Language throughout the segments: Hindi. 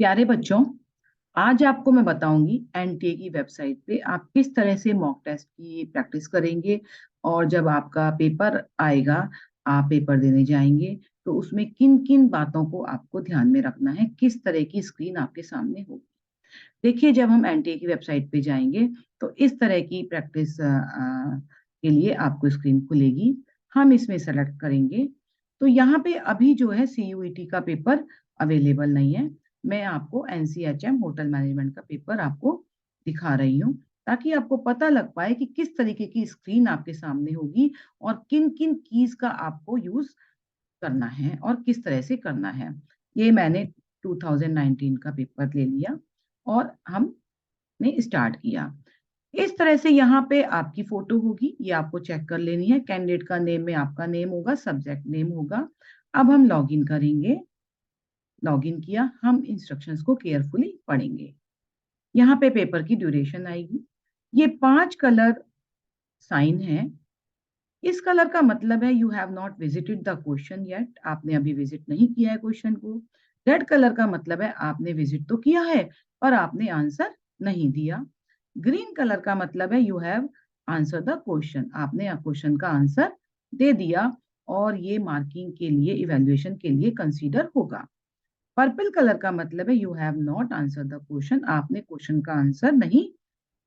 प्यारे बच्चों, आज आपको मैं बताऊंगी एनटीए की वेबसाइट पे आप किस तरह से मॉक टेस्ट की प्रैक्टिस करेंगे। और जब आपका पेपर आएगा, आप पेपर देने जाएंगे, तो उसमें किन किन बातों को आपको ध्यान में रखना है, किस तरह की स्क्रीन आपके सामने होगी। देखिए, जब हम एनटीए की वेबसाइट पे जाएंगे तो इस तरह की प्रैक्टिस के लिए आपको स्क्रीन खुलेगी। हम इसमें सेलेक्ट करेंगे। तो यहाँ पे अभी जो है सीयूईटी का पेपर अवेलेबल नहीं है। मैं आपको एनसीएचएम होटल मैनेजमेंट का पेपर आपको दिखा रही हूँ, ताकि आपको पता लग पाए कि किस तरीके की स्क्रीन आपके सामने होगी और किन किन कीज का आपको यूज करना है और किस तरह से करना है। ये मैंने 2019 का पेपर ले लिया और हमने स्टार्ट किया। इस तरह से यहाँ पे आपकी फोटो होगी, ये आपको चेक कर लेनी है। कैंडिडेट का नेम में आपका नेम होगा, सब्जेक्ट नेम होगा। अब हम लॉगिन करेंगे। लॉगिन किया, हम इंस्ट्रक्शंस को केयरफुली पढ़ेंगे। यहाँ पे पेपर की ड्यूरेशन आएगी। ये 5 कलर साइन है। इस कलर का मतलब है you have not visited the question yet, आपने अभी विजिट नहीं किया है क्वेश्चन को। रेड कलर का मतलब है आपने विजिट तो किया है पर आपने आंसर नहीं दिया। ग्रीन कलर का मतलब है you have answer the question, आपने क्वेश्चन का आंसर दे दिया और ये मार्किंग के लिए, इवेल्युएशन के लिए कंसीडर होगा। पर्पल कलर का मतलब है you have not answer the question, आपने क्वेश्चन का आंसर नहीं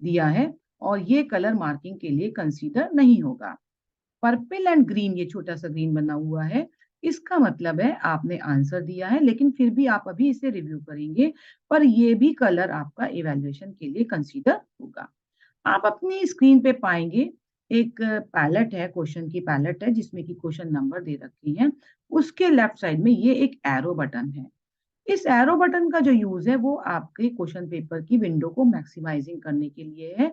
दिया है और ये कलर मार्किंग के लिए कंसीडर नहीं होगा। पर्पल एंड ग्रीन, ये छोटा सा ग्रीन बना हुआ है, इसका मतलब है आपने आंसर दिया है लेकिन फिर भी आप अभी इसे रिव्यू करेंगे, पर ये भी कलर आपका इवैल्यूएशन के लिए कंसीडर होगा। आप अपनी स्क्रीन पे पाएंगे एक पैलेट है, क्वेश्चन की पैलेट है जिसमें कि क्वेश्चन नंबर दे रखी है। उसके लेफ्ट साइड में ये एक एरो बटन है। इस एरो बटन का जो यूज है वो आपके क्वेश्चन पेपर की विंडो को मैक्सिमाइजिंग करने के लिए है।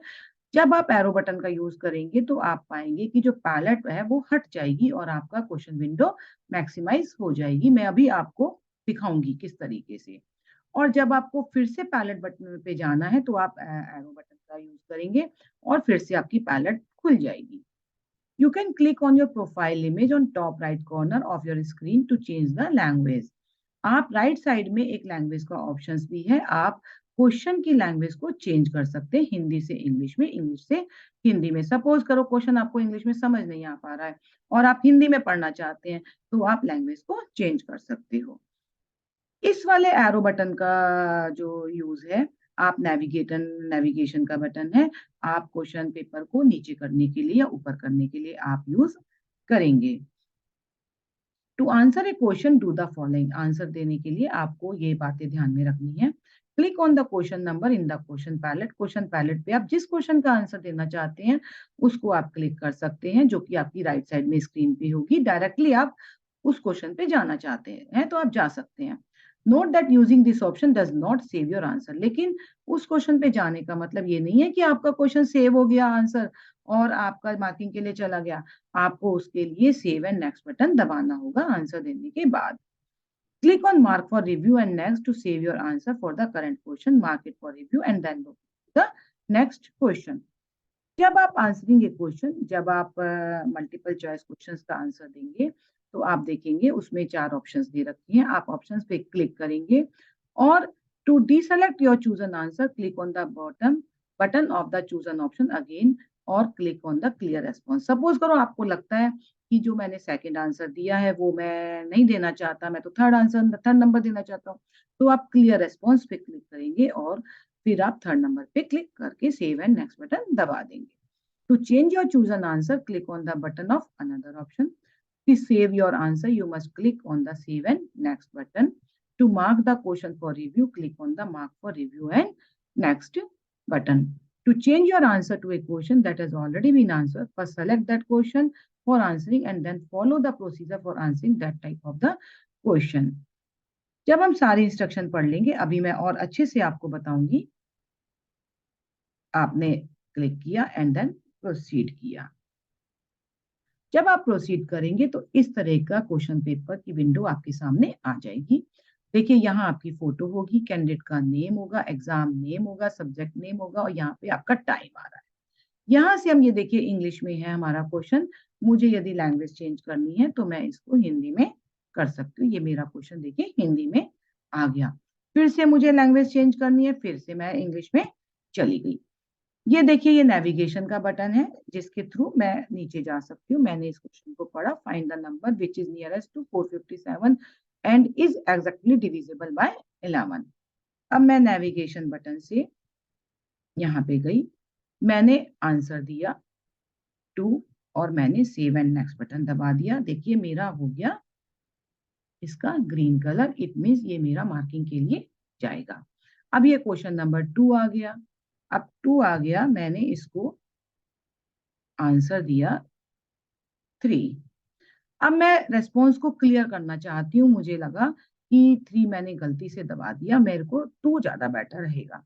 जब आप एरो बटन का यूज करेंगे तो आप पाएंगे कि जो पैलेट है वो हट जाएगी और आपका क्वेश्चन विंडो मैक्सिमाइज हो जाएगी। मैं अभी आपको दिखाऊंगी किस तरीके से। और जब आपको फिर से पैलेट बटन पे जाना है तो आप एरो बटन का यूज करेंगे और फिर से आपकी पैलेट खुल जाएगी। You can click on your profile image on top right corner of your screen to change the language. आप राइट साइड में एक लैंग्वेज का ऑप्शंस भी है, आप क्वेश्चन की लैंग्वेज को चेंज कर सकते हैं, हिंदी से इंग्लिश में, इंग्लिश से हिंदी में। सपोज करो क्वेश्चन आपको इंग्लिश में समझ नहीं आ पा रहा है और आप हिंदी में पढ़ना चाहते हैं, तो आप लैंग्वेज को चेंज कर सकते हो। इस वाले एरो बटन का जो यूज है, आप नेविगेशन का बटन है, आप क्वेश्चन पेपर को नीचे करने के लिए या ऊपर करने के लिए आप यूज करेंगे। To answer a question do the following, answer देने के लिए आपको ये बातें ध्यान में रखनी है। Click on the question number in the question palette, question palette पे आप जिस क्वेश्चन का आंसर देना चाहते हैं उसको आप क्लिक कर सकते हैं, जो कि आपकी राइट साइड में स्क्रीन पे होगी। डायरेक्टली आप उस क्वेश्चन पे जाना चाहते हैं तो आप जा सकते हैं। Note that using this option does not save your answer, लेकिन उस क्वेश्चन पे जाने का मतलब ये नहीं है कि आपका क्वेश्चन सेव हो गया आंसर और आपका मार्किंग के लिए चला गया। आपको उसके लिए सेव एंड नेक्स्ट बटन दबाना होगा आंसर देने के बाद। Click on mark for review and next to save your answer for the current question, mark it for review and then go the next question. जब आप आंसरिंग ए क्वेश्चन, जब आप मल्टीपल चॉइस क्वेश्चंस का आंसर देंगे तो आप देखेंगे उसमें 4 ऑप्शंस दे रखी हैं। आप ऑप्शंस पे क्लिक करेंगे और to deselect your chosen answer click on the bottom button of the chosen option again और click on the clear response. Suppose करो आपको लगता है कि जो मैंने सेकंड आंसर दिया है वो मैं नहीं देना चाहता, मैं तो थर्ड नंबर देना चाहता हूँ, तो आप क्लियर रेस्पॉन्स पे क्लिक करेंगे और फिर आप थर्ड नंबर पे क्लिक करके सेव एंड नेक्स्ट बटन दबा देंगे। To change your chosen answer, click on the button of another option. To save your answer, you must click on the save and next button. To mark the question for review, click on the mark for review and next button. To change your answer to a question that has already been answered, first select that question for answering and then follow the procedure for answering that type of the question. जब हम सारी इंस्ट्रक्शन पढ़ लेंगे, अभी मैं और अच्छे से आपको बताऊंगी। आपने क्लिक किया एंड देन प्रोसीड किया। जब आप प्रोसीड करेंगे तो इस तरह का क्वेश्चन पेपर की विंडो आपके सामने आ जाएगी। देखिए, यहाँ आपकी फोटो होगी, कैंडिडेट का नेम होगा, एग्जाम नेम होगा, सब्जेक्ट नेम होगा और यहाँ पे आपका टाइम आ रहा है। यहाँ से हम ये देखिए इंग्लिश में है हमारा क्वेश्चन, मुझे यदि लैंग्वेज चेंज करनी है तो मैं इसको हिंदी में कर सकती हूँ। ये मेरा क्वेश्चन देखिए हिंदी में आ गया। फिर से मुझे लैंग्वेज चेंज करनी है, फिर से मैं इंग्लिश में चली गई। ये देखिए, ये नेविगेशन का बटन है जिसके थ्रू मैं नीचे जा सकती हूँ। मैंने इस क्वेश्चन को पढ़ा, find the number which is nearest to 457 and is exactly divisible by 11। अब मैं नेविगेशन बटन से यहाँ पे गई, मैंने आंसर दिया 2 और मैंने सेव एंड नेक्स्ट बटन दबा दिया। देखिए मेरा हो गया इसका ग्रीन कलर, इट मीन्स ये मेरा मार्किंग के लिए जाएगा। अब ये क्वेश्चन नंबर 2 आ गया। अब 2 आ गया, मैंने इसको आंसर दिया 3। अब मैं रेस्पॉन्स को क्लियर करना चाहती हूँ, मुझे लगा कि 3 मैंने गलती से दबा दिया, मेरे को 2 ज्यादा बेटर रहेगा,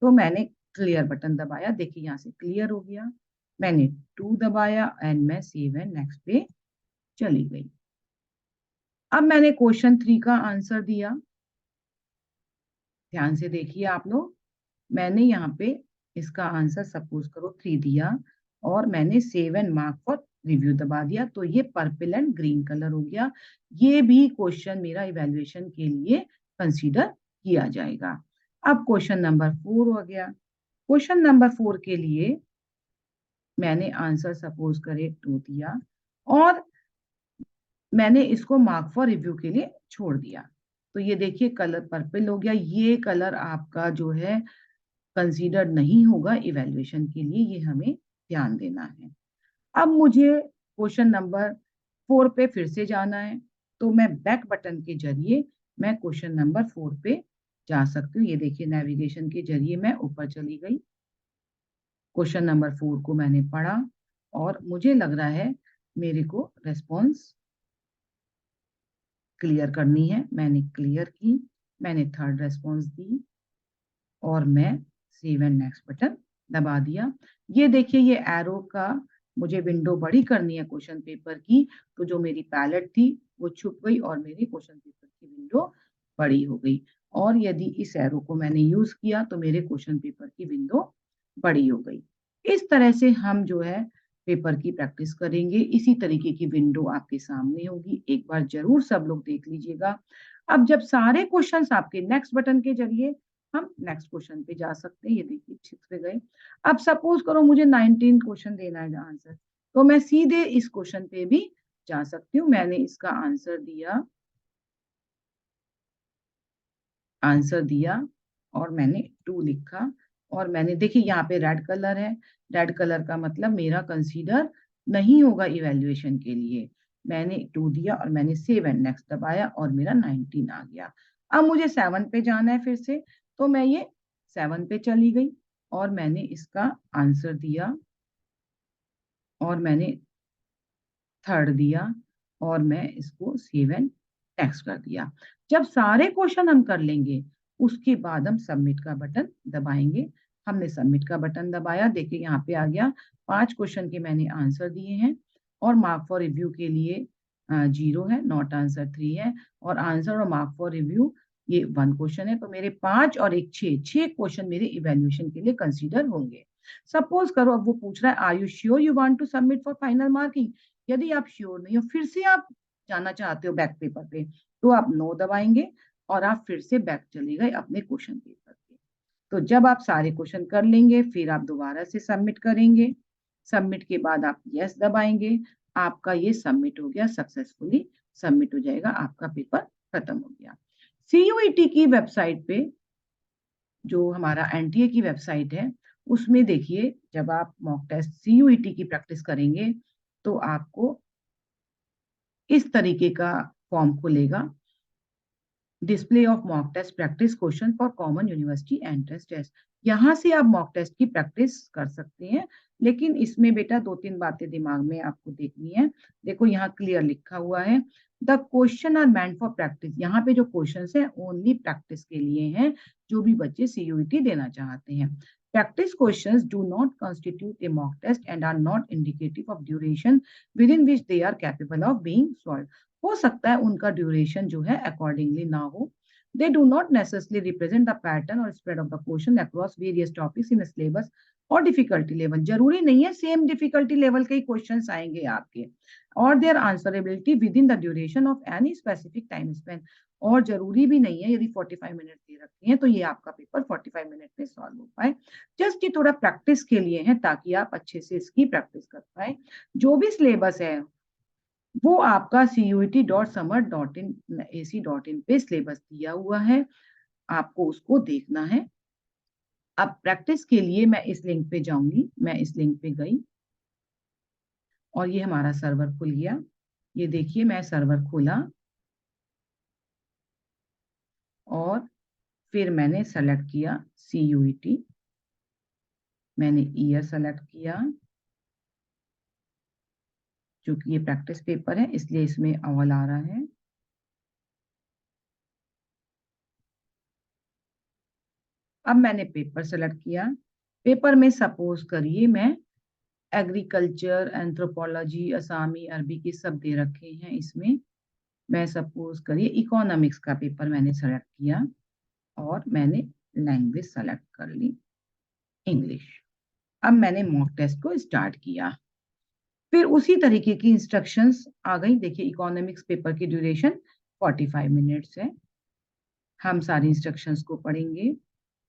तो मैंने क्लियर बटन दबाया। देखिए यहाँ से क्लियर हो गया, मैंने 2 दबाया एंड मैं सेव एंड नेक्स्ट पे चली गई। अब मैंने क्वेश्चन 3 का आंसर दिया, ध्यान से देखिए आप लोग। मैंने यहाँ पे इसका आंसर सपोज करो 3 दिया और मैंने save and mark for review दबा दिया, तो ये पर्पल एंड ग्रीन कलर हो गया। ये भी क्वेश्चन मेरा इवैल्यूएशन के लिए कंसीडर किया जाएगा। अब क्वेश्चन नंबर 4 हो गया। क्वेश्चन नंबर 4 के लिए मैंने आंसर सपोज करे 2 दिया और मैंने इसको मार्क फॉर रिव्यू के लिए छोड़ दिया, तो ये देखिए कलर पर्पल हो गया। ये कलर आपका जो है कंसीडर नहीं होगा इवैल्यूएशन के लिए, ये हमें ध्यान देना है। अब मुझे क्वेश्चन नंबर 4 पे फिर से जाना है, तो मैं बैक बटन के जरिए मैं क्वेश्चन नंबर 4 पे जा सकती हूँ। ये देखिए नेविगेशन के जरिए मैं ऊपर चली गई, क्वेश्चन नंबर 4 को मैंने पढ़ा और मुझे लग रहा है मेरे को रेस्पॉन्स क्लियर करनी है। मैंने क्लियर की, मैंने थर्ड रेस्पॉन्स दी और मैं सेव एंड नेक्स्ट बटन दबा दिया। ये देखिए ये एरो का मुझे विंडो बड़ी करनी है क्वेश्चन पेपर की, तो जो मेरी पैलेट थी वो छुप गई और मेरी क्वेश्चन पेपर की विंडो बड़ी हो गई। और यदि इस एरो को मैंने यूज किया तो मेरे क्वेश्चन पेपर की विंडो बड़ी हो गई। इस तरह से हम जो है पेपर की प्रैक्टिस करेंगे। इसी तरीके की विंडो आपके सामने होगी, एक बार जरूर सब लोग देख लीजिएगा। अब जब सारे क्वेश्चंस आपके नेक्स्ट बटन के जरिए हम नेक्स्ट क्वेश्चन पे जा सकते हैं। ये देखिए 6 पे गए। अब सपोज करो मुझे 19 क्वेश्चन देना है आंसर, तो मैं सीधे इस क्वेश्चन पे भी जा सकती हूँ। मैंने इसका आंसर दिया और मैंने 2 लिखा और मैंने देखिए यहाँ पे रेड कलर है, रेड कलर का मतलब मेरा कंसीडर नहीं होगा इवैल्यूएशन के लिए। मैंने 2 दिया और मैंने सेव एंड नेक्स्ट दबाया और मेरा 19 आ गया। अब मुझे 7 पे जाना है फिर से, तो मैं ये 7 पे चली गई और मैंने इसका आंसर दिया और मैंने थर्ड दिया और मैं इसको सेव एंड नेक्स्ट कर दिया। जब सारे क्वेश्चन हम कर लेंगे उसके बाद हम सबमिट का बटन दबाएंगे। हमने सबमिट का बटन दबाया, देखिए यहाँ पे आ गया 5 क्वेश्चन के मैंने आंसर दिए हैं और मार्क फॉर रिव्यू के लिए 0 है, नॉट आंसर 3 है और आंसर और मार्क फॉर रिव्यू ये 1 क्वेश्चन है। तो मेरे 5 और एक 6 क्वेश्चन मेरे इवेल्युएशन के लिए कंसीडर होंगे। सपोज करो अब वो पूछ रहा है are you sure you want to submit for final marking. यदि आप श्योर नहीं हो, फिर से आप जाना चाहते हो बैक पेपर पे, तो आप नो दबाएंगे और आप फिर से बैक चले गए अपने क्वेश्चन पेपर पे। तो जब आप सारे क्वेश्चन कर लेंगे फिर आप दोबारा से सबमिट करेंगे। सबमिट के बाद आप यस दबाएंगे, आपका ये सबमिट हो गया, सक्सेसफुली सबमिट हो जाएगा, आपका पेपर खत्म हो गया। सीयूईटी की वेबसाइट पे, जो हमारा एनटीए की वेबसाइट है, उसमें देखिए जब आप मॉक टेस्ट सीयूईटी की प्रैक्टिस करेंगे तो आपको इस तरीके का फॉर्म खुलेगा, display of mock test practice question for common university entrance test. यहाँ से आप मॉक टेस्ट की प्रैक्टिस कर सकते हैं, लेकिन इसमें बेटा 2-3 बातें दिमाग में आपको देखनी है। देखो यहाँ क्लियर लिखा हुआ है, the question are meant for practice. यहाँ पे जो क्वेश्चन है ओनली प्रैक्टिस के लिए हैं, जो भी बच्चे सीयूईटी देना चाहते हैं। Practice questions do not constitute a mock test and are not indicative of duration within which they are capable of being solved. हो सकता है उनका ड्यूरेशन जो है अकॉर्डिंगली ना हो। They do not necessarily represent the pattern or spread of the question across various topics in a syllabus. और डिफिकल्टी लेवल, जरूरी नहीं है सेम डिफिकल्टी लेवल के ही क्वेश्चंस आएंगे आपके, और their answerability within the duration of any specific time span, और जरूरी भी नहीं है यदि 45 मिनट दे रखे हैं तो ये आपका पेपर 45 मिनट में सॉल्व हो पाए। जस्ट ये थोड़ा प्रैक्टिस के लिए है ताकि आप अच्छे से इसकी प्रैक्टिस कर पाए। जो भी सिलेबस है वो आपका CUET.summer.in.ac.in पे सिलेबस दिया हुआ है, आपको उसको देखना है। अब प्रैक्टिस के लिए मैं इस लिंक पे जाऊंगी, मैं इस लिंक पे गई और ये हमारा सर्वर खुल गया। ये देखिए मैं सर्वर खोला और फिर मैंने सेलेक्ट किया CUET, मैंने ईयर सेलेक्ट किया, क्योंकि ये प्रैक्टिस पेपर है इसलिए इसमें अव्वल आ रहा है। अब मैंने पेपर सेलेक्ट किया, पेपर में सपोज करिए मैं एग्रीकल्चर, एंथ्रोपोलॉजी, असामी, अरबी के सब दे रखे हैं इसमें। मैं सपोज करिए इकोनॉमिक्स का पेपर मैंने सेलेक्ट किया और मैंने लैंग्वेज सेलेक्ट कर ली इंग्लिश। अब मैंने मॉक टेस्ट को स्टार्ट किया, फिर उसी तरीके की इंस्ट्रक्शंस आ गई। देखिए इकोनॉमिक्स पेपर की ड्यूरेशन 45 मिनट्स है। हम सारी इंस्ट्रक्शंस को पढ़ेंगे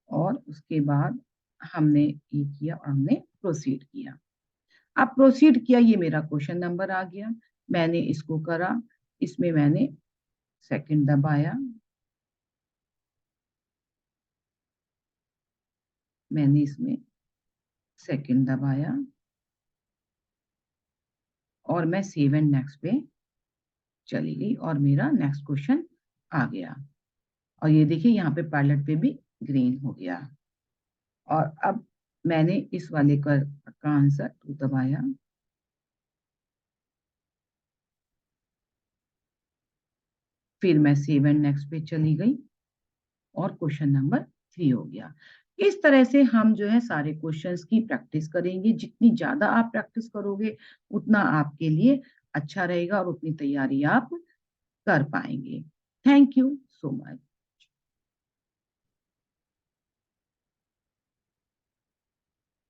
और उसके बाद हमने ये किया और हमने प्रोसीड किया। अब प्रोसीड किया, ये मेरा क्वेश्चन नंबर आ गया, मैंने इसको करा, इसमें मैंने सेकंड दबाया, मैंने इसमें सेकंड दबाया और मैं सेव एंड नेक्स्ट पे चली गई और मेरा नेक्स्ट क्वेश्चन आ गया। और ये देखिए यहाँ पे पायलट पे भी ग्रीन हो गया। और अब मैंने इस वाले का आंसर 2 दबाया, फिर मैं सेव एंड नेक्स्ट पे चली गई और क्वेश्चन नंबर 3 हो गया। इस तरह से हम जो है सारे क्वेश्चंस की प्रैक्टिस करेंगे। जितनी ज्यादा आप प्रैक्टिस करोगे उतना आपके लिए अच्छा रहेगा और उतनी तैयारी आप कर पाएंगे। Thank you so much.